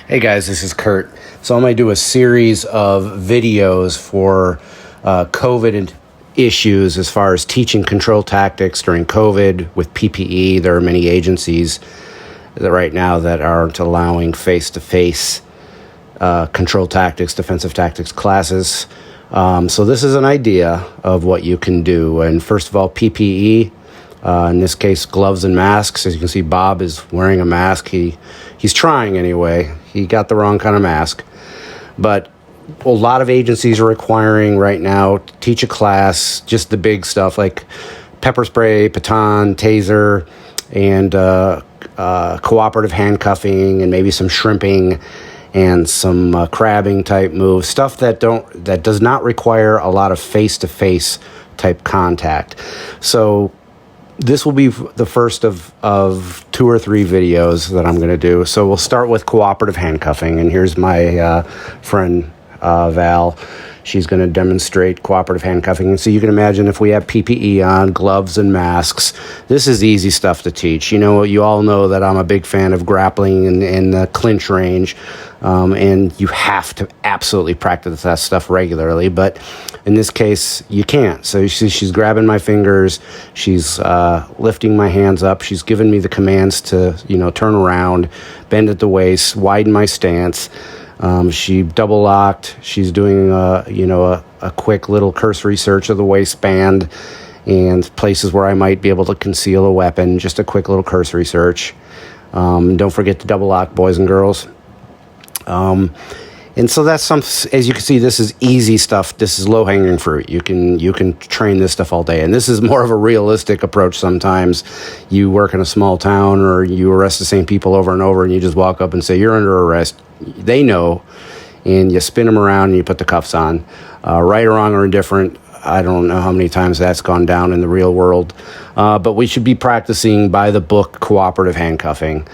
Hey guys, this is Kurt. So I'm going to do a series of videos for COVID issues as far as teaching control tactics during COVID with PPE. There are many agencies that right now that aren't allowing face-to-face control tactics, defensive tactics classes. So this is an idea of what you can do. And first of all, PPE. In this case, gloves and masks. As you can see, Bob is wearing a mask. He's trying anyway. He got the wrong kind of mask. But a lot of agencies are requiring right now to teach a class, just the big stuff like pepper spray, baton, taser, and cooperative handcuffing, and maybe some shrimping and some crabbing type moves, stuff that does not require a lot of face-to-face type contact. So this will be the first of 2 or 3 videos that I'm going to do. So we'll start with cooperative handcuffing. And here's my friend Val. She's going to demonstrate cooperative handcuffing. And so you can imagine if we have PPE on, gloves and masks, this is easy stuff to teach. You know, you all know that I'm a big fan of grappling in the clinch range. And you have to absolutely practice that stuff regularly. But in this case, you can't. So she's grabbing my fingers. She's lifting my hands up. She's giving me the commands to, turn around, bend at the waist, widen my stance. She double locked. She's doing, a quick little cursory search of the waistband and places where I might be able to conceal a weapon. Just a quick little cursory search. Don't forget to double lock, boys and girls. And so that's as you can see, this is easy stuff. This is low-hanging fruit. You can train this stuff all day. And this is more of a realistic approach sometimes. You work in a small town or you arrest the same people over and over and you just walk up and say, "You're under arrest." They know, and you spin them around and you put the cuffs on. Right or wrong or indifferent, I don't know how many times that's gone down in the real world. But we should be practicing by the book cooperative handcuffing.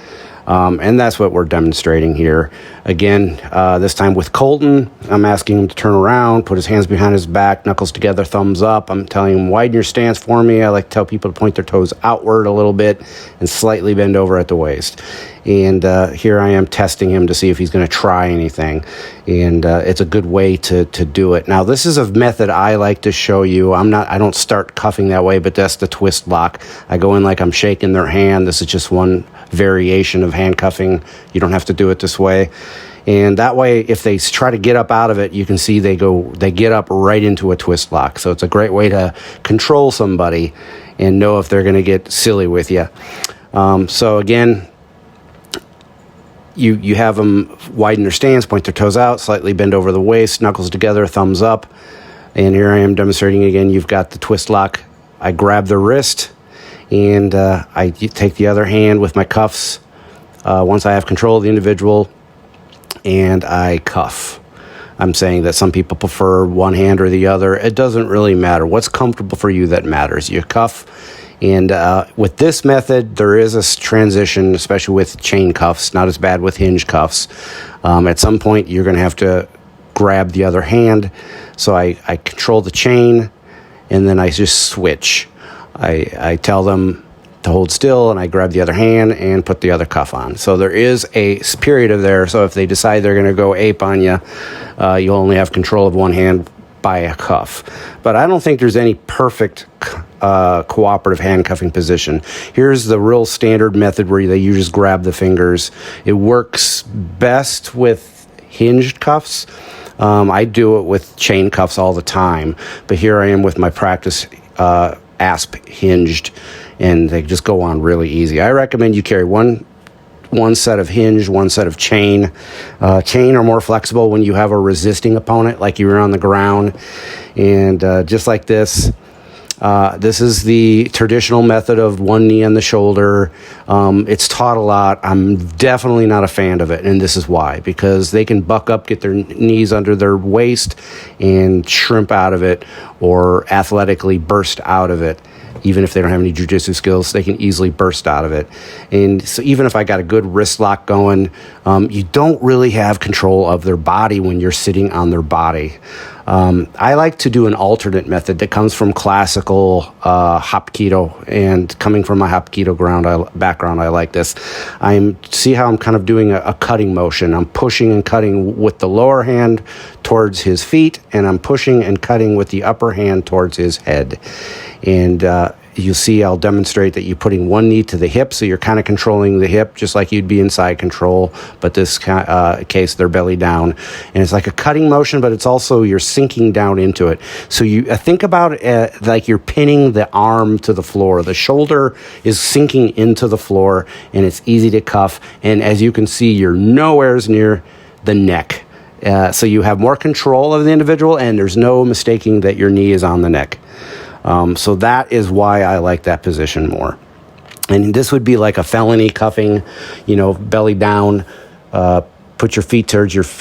And that's what we're demonstrating here. Again, this time with Colton, I'm asking him to turn around, put his hands behind his back, knuckles together, thumbs up. I'm telling him, widen your stance for me. I like to tell people to point their toes outward a little bit and slightly bend over at the waist. And here I am testing him to see if he's going to try anything. And it's a good way to do it. Now, this is a method I like to show you. I don't start cuffing that way, but that's the twist lock. I go in like I'm shaking their hand. This is just one variation of handcuffing. You don't have to do it this way. And that way, if they try to get up out of it, you can see they get up right into a twist lock. So it's a great way to control somebody and know if they're going to get silly with you. So again, you have them widen their stance, point their toes out, slightly bend over the waist, knuckles together, thumbs up. And here I am demonstrating again. You've got the twist lock. I grab the wrist, and I take the other hand with my cuffs once I have control of the individual, and I cuff. I'm saying that some people prefer one hand or the other. It doesn't really matter. What's comfortable for you that matters. You cuff. And with this method, there is a transition, especially with chain cuffs, not as bad with hinge cuffs. At some point, you're going to have to grab the other hand. So I control the chain, and then I just switch. I tell them to hold still, and I grab the other hand and put the other cuff on. So there is a period of there. So if they decide they're going to go ape on you, you'll only have control of one hand by a cuff. But I don't think there's any perfect cooperative handcuffing position. Here's the real standard method where you just grab the fingers. It works best with hinged cuffs. I do it with chain cuffs all the time, but here I am with my practice asp hinged, and they just go on really easy. I recommend you carry one set of hinge, one set of chain. Chain are more flexible when you have a resisting opponent, like you're on the ground. And just like this, this is the traditional method of one knee on the shoulder. It's taught a lot. I'm definitely not a fan of it, and this is why. Because they can buck up, get their knees under their waist, and shrimp out of it, or athletically burst out of it. Even if they don't have any jiu-jitsu skills, they can easily burst out of it. And so even if I got a good wrist lock going, you don't really have control of their body when you're sitting on their body. I like to do an alternate method that comes from classical hop keto, and coming from a hop keto background, I like this. See how I'm kind of doing a cutting motion. I'm pushing and cutting with the lower hand towards his feet, and I'm pushing and cutting with the upper hand towards his head. And you'll see I'll demonstrate that you're putting one knee to the hip, so you're kind of controlling the hip just like you'd be in side control, but this case they're belly down. And it's like a cutting motion, but it's also you're sinking down into it. So you think about it like you're pinning the arm to the floor. The shoulder is sinking into the floor, and it's easy to cuff. And as you can see, you're nowhere near the neck. So you have more control of the individual, and there's no mistaking that your knee is on the neck. So that is why I like that position more. And this would be like a felony cuffing, belly down, put your feet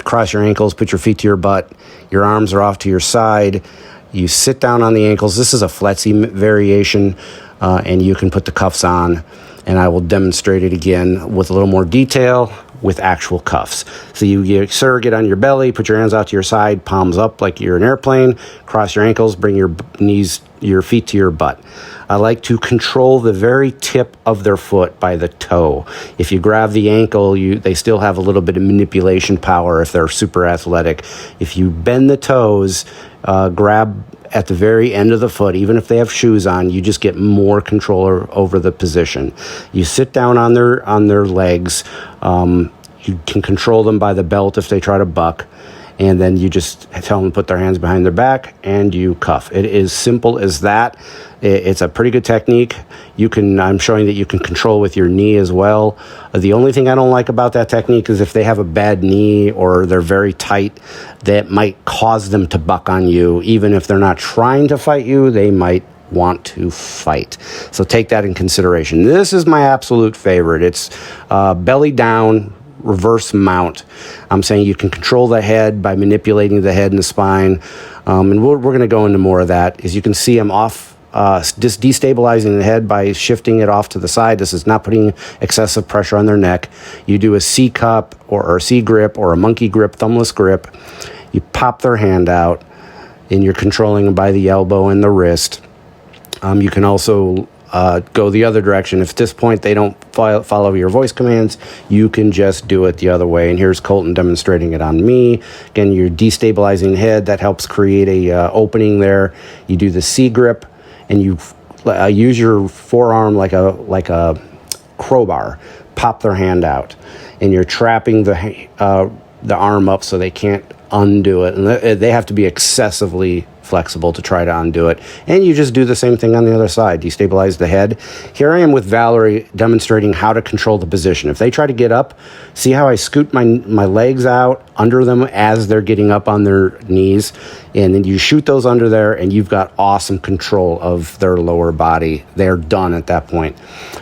cross your ankles, put your feet to your butt, your arms are off to your side, you sit down on the ankles. This is a FLETC variation, and you can put the cuffs on, and I will demonstrate it again with a little more detail with actual cuffs. So you get on your belly, put your hands out to your side, palms up like you're an airplane, cross your ankles, bring your feet to your butt. I like to control the very tip of their foot by the toe. If you grab the ankle, they still have a little bit of manipulation power if they're super athletic. If you bend the toes, grab at the very end of the foot, even if they have shoes on, you just get more control over the position. You sit down on their legs. You can control them by the belt if they try to buck, and then you just tell them to put their hands behind their back and you cuff. It is simple as that. It's a pretty good technique. I'm showing that you can control with your knee as well. The only thing I don't like about that technique is if they have a bad knee or they're very tight, that might cause them to buck on you. Even if they're not trying to fight you, they might want to fight. So take that in consideration. This is my absolute favorite. It's belly down, reverse mount. I'm saying you can control the head by manipulating the head and the spine. And we're going to go into more of that. As you can see, I'm off, just destabilizing the head by shifting it off to the side. This is not putting excessive pressure on their neck. You do a C cup or a C grip or a monkey grip, thumbless grip. You pop their hand out, and you're controlling them by the elbow and the wrist. You can also go the other direction. If at this point they don't follow your voice commands, you can just do it the other way. And here's Colton demonstrating it on me. Again, you're destabilizing the head. That helps create a opening there. You do the C grip, and you use your forearm like a crowbar. Pop their hand out, and you're trapping the arm up so they can't undo it. And they have to be excessively flexible to try to undo it. And you just do the same thing on the other side. Destabilize the head. Here I am with Valerie demonstrating how to control the position. If they try to get up, see how I scoot my legs out under them as they're getting up on their knees, and then you shoot those under there, and you've got awesome control of their lower body. They're done at that point.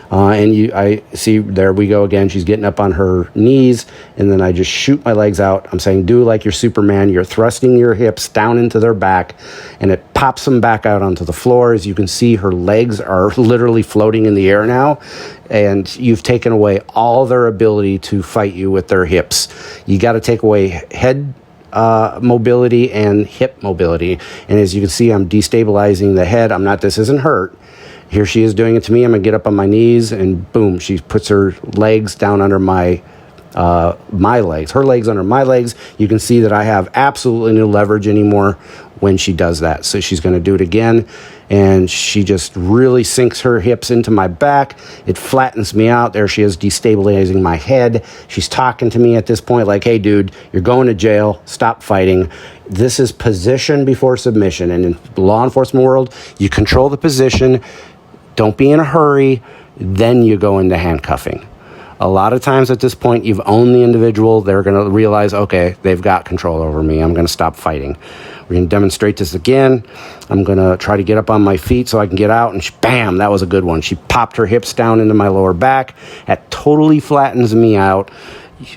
I see, there we go again. She's getting up on her knees, and then I just shoot my legs out. I'm saying, do like you're Superman. You're thrusting your hips down into their back, and it pops them back out onto the floor. As you can see, her legs are literally floating in the air now, and you've taken away all their ability to fight you with their hips. You got to take away head mobility and hip mobility. And as you can see, I'm destabilizing the head. This isn't hurt. Here she is doing it to me. I'm gonna get up on my knees, and boom, she puts her legs down under my legs, her legs under my legs. You can see that I have absolutely no leverage anymore when she does that. So she's going to do it again, and she just really sinks her hips into my back. It flattens me out. There she is, destabilizing my head. She's talking to me at this point like, hey dude, you're going to jail, stop fighting. This is position before submission, and in the law enforcement world, you control the position, don't be in a hurry, then you go into handcuffing. A lot of times at this point, you've owned the individual. They're going to realize, okay, they've got control over me. I'm going to stop fighting. We're going to demonstrate this again. I'm going to try to get up on my feet so I can get out, and bam, that was a good one. She popped her hips down into my lower back. That totally flattens me out.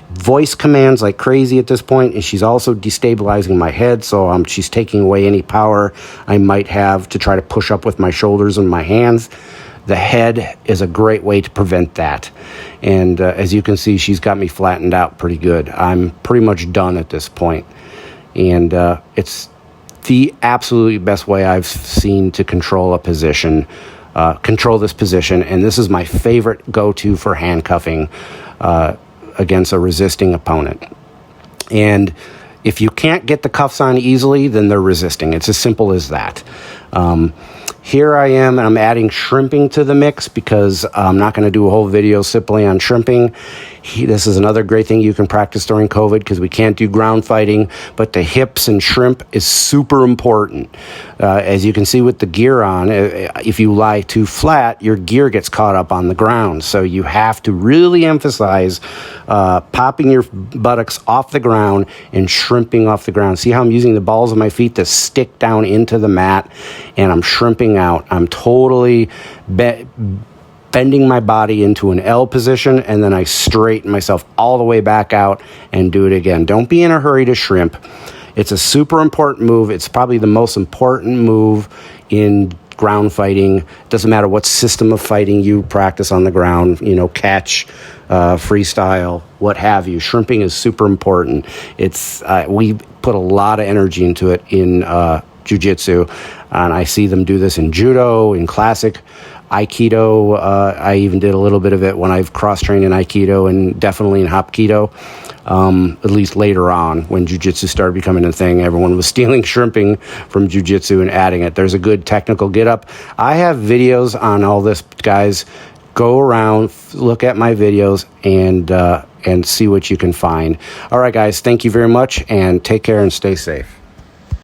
Voice commands like crazy at this point, and she's also destabilizing my head, so she's taking away any power I might have to try to push up with my shoulders and my hands. The head is a great way to prevent that. And as you can see, she's got me flattened out pretty good. I'm pretty much done at this point. And it's the absolutely best way I've seen to control a position, control this position. And this is my favorite go-to for handcuffing against a resisting opponent. And if you can't get the cuffs on easily, then they're resisting. It's as simple as that. Here I am, and I'm adding shrimping to the mix because I'm not going to do a whole video simply on shrimping. This is another great thing you can practice during COVID because we can't do ground fighting, but the hips and shrimp is super important. As you can see with the gear on, if you lie too flat, your gear gets caught up on the ground. So you have to really emphasize popping your buttocks off the ground and shrimping off the ground. See how I'm using the balls of my feet to stick down into the mat, and I'm shrimping out. I'm totally bending my body into an L position, and then I straighten myself all the way back out and do it again. Don't be in a hurry to shrimp. It's a super important move. It's probably the most important move in ground fighting. It doesn't matter what system of fighting you practice on the ground, catch, freestyle, what have you. Shrimping is super important. We put a lot of energy into it in jiu-jitsu, and I see them do this in judo, in classic Aikido. I even did a little bit of it when I've cross-trained in Aikido, and definitely in Hapkido. At least later on, when jiu-jitsu started becoming a thing, everyone was stealing shrimping from jiu-jitsu and adding it. There's a good technical get-up. I have videos on all this, guys. Go around, look at my videos, and see what you can find. All right, guys, thank you very much, and take care and stay safe.